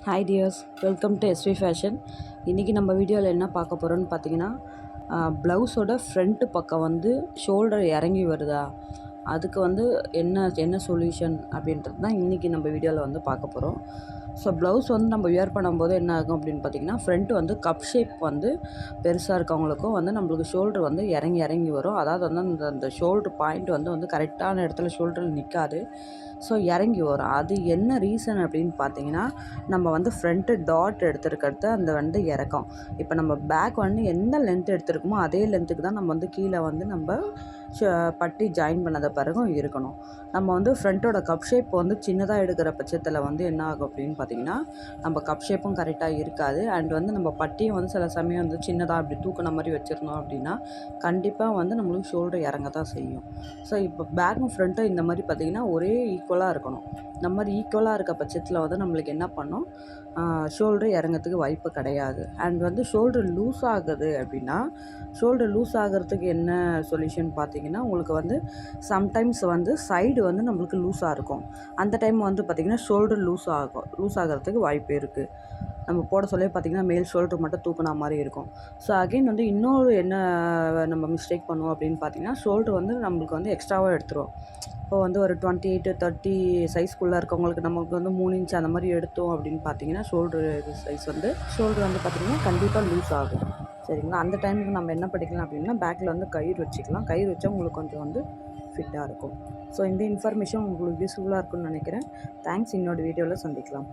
Hi dears, welcome to SV Fashion. இன்றைக்கி நம்ம வீடியோவில் என்ன பார்க்க போகிறோன்னு பார்த்தீங்கன்னா, ப்ளவுஸோட ஃப்ரண்ட்டு பக்கம் வந்து ஷோல்டர் இறங்கி வருதா, அதுக்கு வந்து என்ன சொல்யூஷன் அப்படின்றது தான் இன்றைக்கி நம்ம வீடியோவில் வந்து பார்க்க போகிறோம். ஸோ ப்ளவுஸ் வந்து நம்ம வியர் பண்ணும்போது என்ன ஆகும் அப்படின்னு பார்த்திங்கன்னா, ஃப்ரண்ட் வந்து கப் ஷேப் வந்து பெருசாக இருக்கவங்களுக்கும் வந்து நம்மளுக்கு ஷோல்டர் வந்து இறங்கி வரும். அதாவது வந்து அந்த ஷோல்டர் பாயிண்ட் வந்து கரெக்டான இடத்துல ஷோல்டரில் நிற்காது. ஸோ இறங்கி வரும். அது என்ன ரீசன் அப்படின்னு பார்த்தீங்கன்னா, நம்ம வந்து ஃப்ரண்ட்டு டாட் எடுத்துருக்கிறது அந்த வந்து இறக்கம். இப்போ நம்ம பேக் வந்து எந்த லென்த் எடுத்துருக்கோமோ அதே லென்த்துக்கு தான் நம்ம வந்து கீழே வந்து நம்ம பட்டி ஜாயின் பண்ணத பிறகும் இருக்கணும். நம்ம வந்து ஃப்ரண்ட்டோட கப் ஷேப் வந்து சின்னதாக எடுக்கிற பட்சத்தில் வந்து என்ன ஆகும் அப்படின்னு பார்த்தீங்கன்னா, நம்ம கப் ஷேப்பும் கரெக்டாக இருக்காது. அண்ட் வந்து நம்ம பட்டியும் வந்து சில சமயம் வந்து சின்னதாக அப்படி தூக்குன மாதிரி வச்சுருந்தோம் அப்படின்னா கண்டிப்பாக வந்து நம்மளுக்கு ஷோல்டர் இறங்க தான் செய்யும். ஸோ இப்போ பேக்கும் ஃப்ரண்ட்டும் இந்த மாதிரி பார்த்திங்கன்னா ஒரே ஈக்குவலாக இருக்கணும். இந்த மாதிரி ஈக்குவலாக இருக்க பட்சத்தில் வந்து நம்மளுக்கு என்ன பண்ணும், ஷோல்டர் இறங்கிறதுக்கு வாய்ப்பு கிடையாது. அண்ட் வந்து ஷோல்டர் லூஸ் ஆகுது அப்படின்னா, ஷோல்டர் லூஸ் ஆகிறதுக்கு என்ன சொல்யூஷன் பார்த்தீங்கன்னா, உங்களுக்கு வந்து சம்டைம்ஸ் வந்து சைடு வந்து நம்மளுக்கு லூஸாக இருக்கும். அந்த டைம் வந்து பார்த்திங்கன்னா ஷோல்டர் லூஸ் ஆகிறதுக்கு வாய்ப்பு இருக்குது. நம்ம போட சொல்லி பார்த்திங்கன்னா மேல் ஷோல்டர் மட்டும் தூக்குன மாதிரி இருக்கும். ஸோ அகெயின் வந்து இன்னொரு என்ன நம்ம மிஸ்டேக் பண்ணுவோம் அப்படின்னு பார்த்திங்கன்னா, ஷோல்டர் வந்து நம்மளுக்கு வந்து எக்ஸ்ட்ராவாக எடுத்துரும். இப்போ வந்து ஒரு 28 30 சைஸ்க்குள்ளே இருக்கவங்களுக்கு நமக்கு வந்து 3 இன்ச் அந்த மாதிரி எடுத்தோம் அப்படின்னு பார்த்தீங்கன்னா, ஷோல்டர் வந்து பார்த்திங்கன்னா கண்டிப்பாக லூஸ் ஆகும். சரிங்களா? அந்த டைமுக்கு நம்ம என்ன பண்ணிக்கலாம் அப்படின்னா, பேக்கில் வந்து கயிறு வச்சுக்கலாம். கயிறு வச்சா உங்களுக்கு கொஞ்சம் வந்து ஃபிட்டாக இருக்கும். ஸோ இந்த இன்ஃபர்மேஷன் உங்களுக்கு யூஸ்ஃபுல்லாக இருக்கும்னு நினைக்கிறேன். தேங்க்ஸ். இன்னொரு வீடியோவில் சந்திக்கலாம்.